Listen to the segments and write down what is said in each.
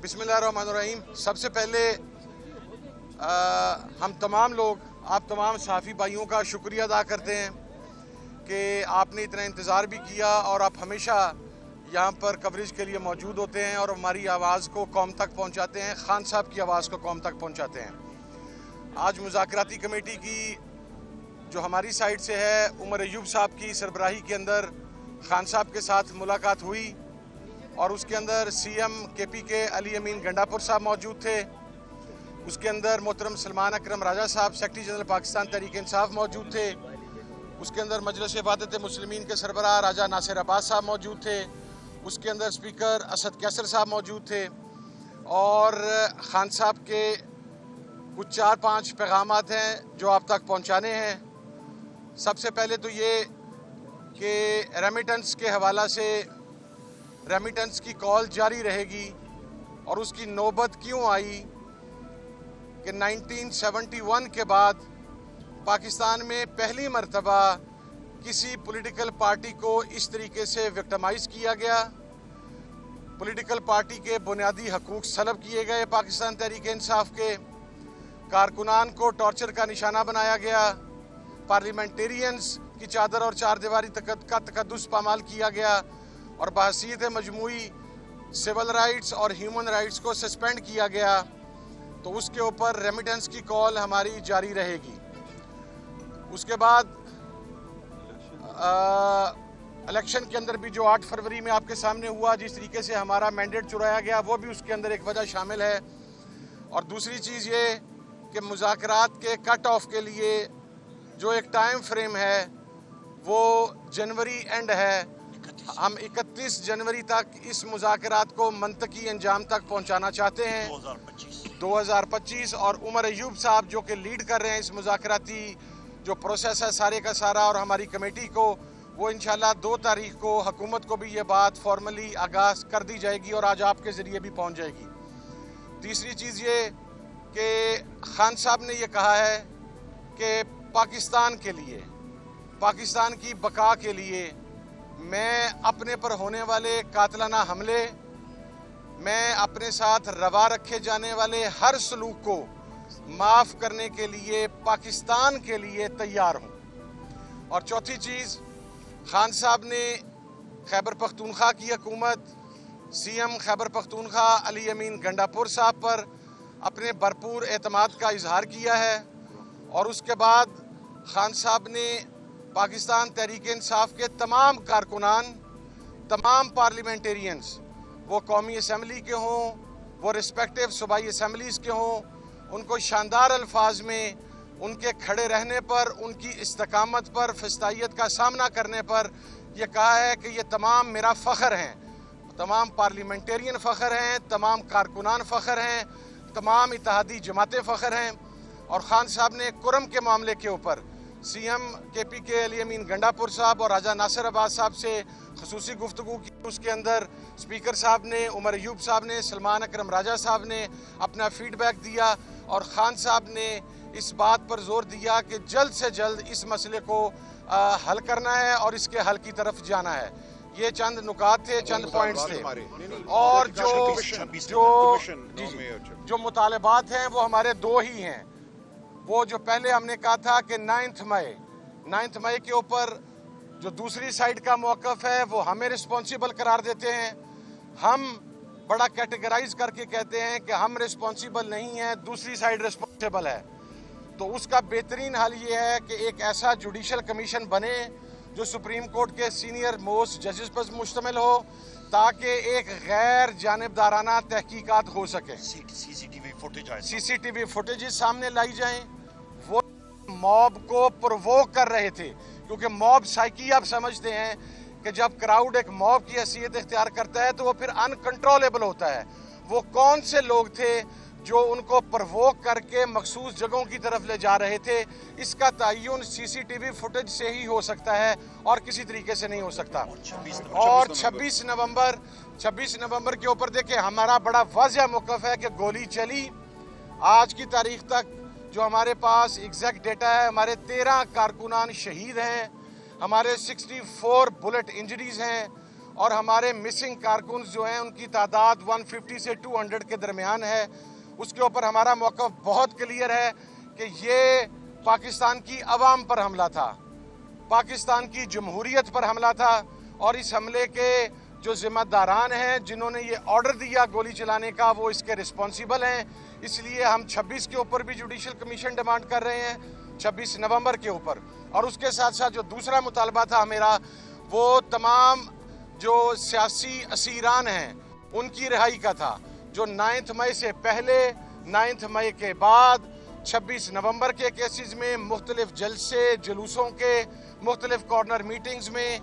बिस्मिल्लाहिर्रहमानिर्रहीम। सबसे पहले हम तमाम लोग, आप तमाम सहाफ़ी भाइयों का शुक्रिया अदा करते हैं कि आपने इतना इंतज़ार भी किया और आप हमेशा यहाँ पर कवरेज के लिए मौजूद होते हैं और हमारी आवाज़ को कौम तक पहुँचाते हैं, खान साहब की आवाज़ को कौम तक पहुँचाते हैं। आज मुज़ाकराती कमेटी की जो हमारी साइड से है, उमर अयूब साहब की सरबराही के अंदर खान साहब के साथ मुलाकात हुई और उसके अंदर CM KP के अली अमीन गंडापुर साहब मौजूद थे। उसके अंदर मोहतरम सलमान अकरम राजा साहब सेक्रेटरी जनरल पाकिस्तान तहरीक इंसाफ मौजूद थे। उसके अंदर मजलिस इबादत मुस्लिमीन के सरबराह राजा नासिर अब्बास साहब मौजूद थे। उसके अंदर स्पीकर असद कैसर साहब मौजूद थे और खान साहब के कुछ 4-5 पैगामात हैं जो आप तक पहुंचाने हैं। सबसे पहले तो ये कि रेमिटेंस के हवाला से रेमिटेंस की कॉल जारी रहेगी और उसकी नौबत क्यों आई कि 1971 के बाद पाकिस्तान में पहली मर्तबा किसी पॉलिटिकल पार्टी को इस तरीके से विक्टिमाइज़ किया गया, पॉलिटिकल पार्टी के बुनियादी हकूक़ सलब किए गए, पाकिस्तान तहरीक इंसाफ के कारकुनान को टॉर्चर का निशाना बनाया गया, पार्लियामेंटेरियंस की चादर और चार दीवारी का तकद्दुस पामाल किया गया और बहसीयत मजमूई सिविल राइट्स और ह्यूमन राइट्स को सस्पेंड किया गया। तो उसके ऊपर रेमिटेंस की कॉल हमारी जारी रहेगी। उसके बाद इलेक्शन के अंदर भी जो 8 फरवरी में आपके सामने हुआ, जिस तरीके से हमारा मैंडेट चुराया गया, वो भी उसके अंदर एक वजह शामिल है। और दूसरी चीज़ ये कि मुज़ाकरात के कट ऑफ के लिए जो एक टाइम फ्रेम है वो जनवरी एंड है। हम 31 जनवरी तक इस मुज़ाकरात को मंतकी अंजाम तक पहुंचाना चाहते हैं 2025। और उमर अयूब साहब जो कि लीड कर रहे हैं इस मुज़ाकराती जो प्रोसेस है सारे का सारा, और हमारी कमेटी को, वो इंशाल्लाह 2 तारीख को हुकूमत को भी ये बात फॉर्मली आगाज़ कर दी जाएगी और आज आपके ज़रिए भी पहुंच जाएगी। तीसरी चीज़ ये कि खान साहब ने ये कहा है कि पाकिस्तान के लिए, पाकिस्तान की बका के लिए मैं अपने पर होने वाले कातलाना हमले, मैं अपने साथ रवा रखे जाने वाले हर सलूक को माफ़ करने के लिए पाकिस्तान के लिए तैयार हूँ। और चौथी चीज़, खान साहब ने खैबर पख्तूनख्वा की हुकूमत, CM खैबर पख्तूनख्वा अली अमीन गंडापुर साहब पर अपने भरपूर एतमाद का इजहार किया है। और उसके बाद खान साहब ने पाकिस्तान तहरीक इंसाफ के तमाम कारकुनान, तमाम पार्लियामेंटेरियंस, वो कौमी असम्बली के हों, वो रिस्पेक्टिव सूबाई असम्बलीज़ के हों, उनको शानदार अल्फाज में उनके खड़े रहने पर, उनकी इस्तकामत पर, फस्तायत का सामना करने पर यह कहा है कि ये तमाम मेरा फ़ख्र हैं, तमाम पार्लियामेंटेरियन फ़ख्र हैं, तमाम कारकुनान फ़ख्र हैं, तमाम इत्तेहादी जमातें फ़ख्र हैं। और ख़ान साहब ने कुरम के मामले के ऊपर CM KP के अली अमीन गंडापुर साहब और राजा नासिर अब्बास साहब से ख़ुसूसी गुफ्तगू की। उसके अंदर स्पीकर साहब ने, उमर अयूब साहब ने, सलमान अकरम राजा साहब ने अपना फ़ीडबैक दिया और ख़ान साहब ने इस बात पर ज़ोर दिया कि जल्द से जल्द इस मसले को हल करना है और इसके हल की तरफ जाना है। ये चंद नुकात थे, चंद पॉइंट्स थे। और जो मुतालबात हैं वो हमारे 2 ही हैं। वो जो पहले हमने कहा था कि 9 मई के ऊपर जो दूसरी साइड का मौक़िफ़ है वो हमें रिस्पॉन्सिबल करार देते हैं। हम बड़ा कैटेगराइज करके कहते हैं कि हम रिस्पॉन्सिबल नहीं हैं, दूसरी साइड रिस्पॉन्सिबल है। तो उसका बेहतरीन हल ये है कि एक ऐसा जुडिशल कमीशन बने जो सुप्रीम कोर्ट के सीनियर मोस्ट जजेस पर मुश्तमिल हो, ताकि एक गैर जानिबदाराना तहकीकात हो सके। CCTV फुटेजेस सामने लाई जाएं। वो मॉब को प्रोवोक कर रहे थे, क्योंकि मॉब साइकी आप समझते हैं कि जब क्राउड एक मॉब की हैसियत इख्तियार करता है तो वो फिर अनकंट्रोलेबल होता है। वो कौन से लोग थे जो उनको प्रोवोक करके मखसूस जगहों की तरफ ले जा रहे थे, इसका तयन CCTV फुटेज से ही हो सकता है और किसी तरीके से नहीं हो सकता। और 26 नवंबर के ऊपर देखिए, हमारा बड़ा वाज़ेह मौक़िफ़ है कि गोली चली। आज की तारीख तक जो हमारे पास एग्जैक्ट डेटा है, हमारे 13 कारकुनान शहीद हैं, हमारे 64 बुलेट इंजरीज़ हैं اور ہمارے مسنگ کارکنز جو ہیں ان کی تعداد 150 سے 200 کے درمیان ہے. اس کے اوپر ہمارا موقف بہت کلیئر ہے کہ یہ پاکستان کی عوام پر حملہ تھا, پاکستان کی جمہوریت پر حملہ تھا, اور اس حملے کے جو ذمہ داران ہیں جنہوں نے یہ آرڈر دیا گولی چلانے کا وہ اس کے رسپانسیبل ہیں. اس لیے ہم 26 کے اوپر بھی جوڈیشل کمیشن ڈیمانڈ کر رہے ہیں, 26 نومبر کے اوپر. اور اس کے ساتھ ساتھ جو دوسرا مطالبہ تھا میرا وہ تمام جو سیاسی اسیران ہیں ان کی رہائی کا تھا, جو 9 مئی سے پہلے, 9 مئی کے بعد, 26 نومبر کے کیسز میں, مختلف جلسے جلوسوں کے, مختلف کارنر میٹنگز میں,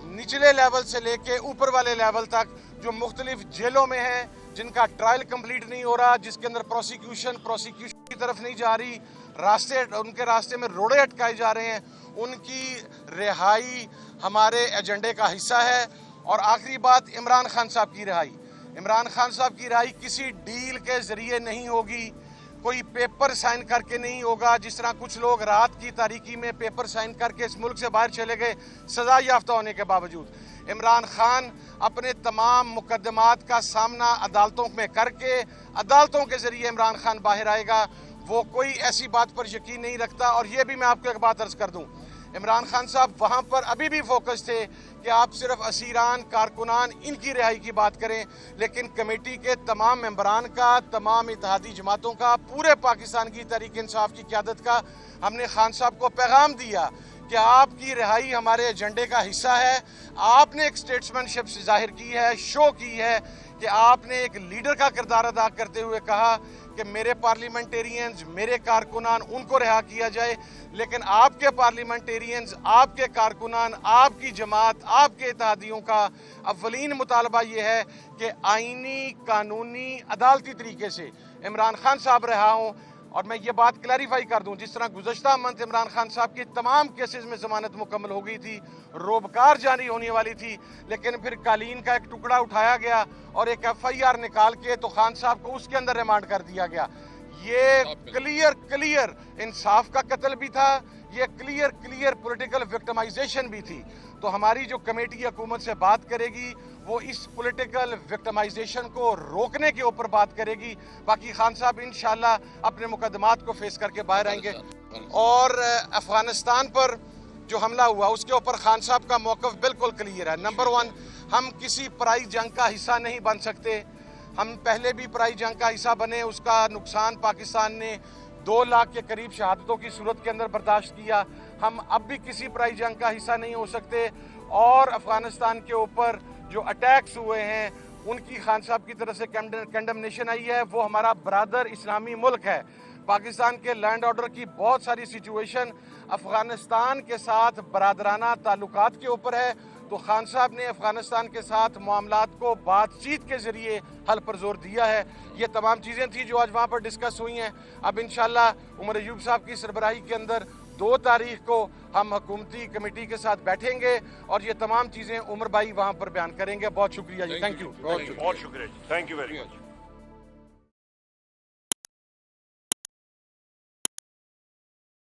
نچلے لیول سے لے کے اوپر والے لیول تک, جو مختلف جیلوں میں ہیں جن کا ٹرائل کمپلیٹ نہیں ہو رہا, جس کے اندر پروسیکیوشن کی طرف نہیں جا رہی, ان کے راستے میں روڑے اٹکائے جا رہے ہیں, ان کی رہائی ہمارے ایجنڈے کا حصہ ہے. اور آخری بات, عمران خان صاحب کی رہائی. عمران خان صاحب کی رہائی کسی ڈیل کے ذریعے نہیں ہوگی, کوئی پیپر سائن کر کے نہیں ہوگا, جس طرح کچھ لوگ رات کی تاریکی میں پیپر سائن کر کے اس ملک سے باہر چلے گئے سزا یافتہ ہونے کے باوجود. عمران خان اپنے تمام مقدمات کا سامنا عدالتوں میں کر کے, عدالتوں کے ذریعے عمران خان باہر آئے گا. وہ کوئی ایسی بات پر یقین نہیں رکھتا. اور یہ بھی میں آپ کو ایک بات عرض کر دوں, عمران خان صاحب وہاں پر ابھی بھی فوکس تھے کہ آپ صرف اسیران, کارکنان, ان کی رہائی کی بات کریں, لیکن کمیٹی کے تمام ممبران کا, تمام اتحادی جماعتوں کا, پورے پاکستان کی تحریک انصاف کی قیادت کا ہم نے خان صاحب کو پیغام دیا کہ آپ کی رہائی ہمارے ایجنڈے کا حصہ ہے. آپ نے ایک اسٹیٹسمین شپ ظاہر کی ہے, شو کی ہے کہ آپ نے ایک لیڈر کا کردار ادا کرتے ہوئے کہا کہ میرے پارلیمنٹیرینز, میرے کارکنان, ان کو رہا کیا جائے. لیکن آپ کے پارلیمنٹیرینز, آپ کے کارکنان, آپ کی جماعت, آپ کے اتحادیوں کا اولین مطالبہ یہ ہے کہ آئینی, قانونی, عدالتی طریقے سے عمران خان صاحب رہا ہوں. اور میں یہ بات کلیریفائی کر دوں, جس طرح گزشتہ منتھ عمران خان صاحب کی تمام کیسز میں ضمانت مکمل ہو گئی تھی, روبکار جاری ہونے والی تھی, لیکن پھر قالین کا ایک ٹکڑا اٹھایا گیا اور ایک FIR نکال کے تو خان صاحب کو اس کے اندر ریمانڈ کر دیا گیا. یہ کلیئر انصاف کا قتل بھی تھا, یہ کلیئر پولیٹیکل وکٹمائزیشن بھی تھی. تو ہماری جو کمیٹی حکومت سے بات کرے گی وہ اس پولیٹیکل وکٹمائزیشن کو روکنے کے اوپر بات کرے گی. باقی خان صاحب انشاءاللہ اپنے مقدمات کو فیس کر کے باہر آئیں گے. اور افغانستان پر جو حملہ ہوا اس کے اوپر خان صاحب کا موقف بالکل کلیئر ہے. نمبر 1, ہم کسی پرائی جنگ کا حصہ نہیں بن سکتے. ہم پہلے بھی پرائی جنگ کا حصہ بنے, اس کا نقصان پاکستان نے 2 لاکھ کے قریب شہادتوں کی صورت کے اندر برداشت کیا. ہم اب بھی کسی پرائی جنگ کا حصہ نہیں ہو سکتے. اور افغانستان کے اوپر جو اٹیکس ہوئے ہیں ان کی خان صاحب کی طرف سے کنڈمنیشن آئی ہے. وہ ہمارا برادر اسلامی ملک ہے. پاکستان کے لینڈ آرڈر کی بہت ساری سچویشن افغانستان کے ساتھ برادرانہ تعلقات کے اوپر ہے. تو خان صاحب نے افغانستان کے ساتھ معاملات کو بات چیت کے ذریعے حل پر زور دیا ہے. یہ تمام چیزیں تھیں جو آج وہاں پر ڈسکس ہوئی ہیں. اب انشاءاللہ عمر ایوب صاحب کی سربراہی کے اندر 2 تاریخ کو ہم حکومتی کمیٹی کے ساتھ بیٹھیں گے اور یہ تمام چیزیں عمر بھائی وہاں پر بیان کریں گے. بہت شکریہ جی, تھینک یو. بہت شکریہ جی, تھینک یو ویری مچ.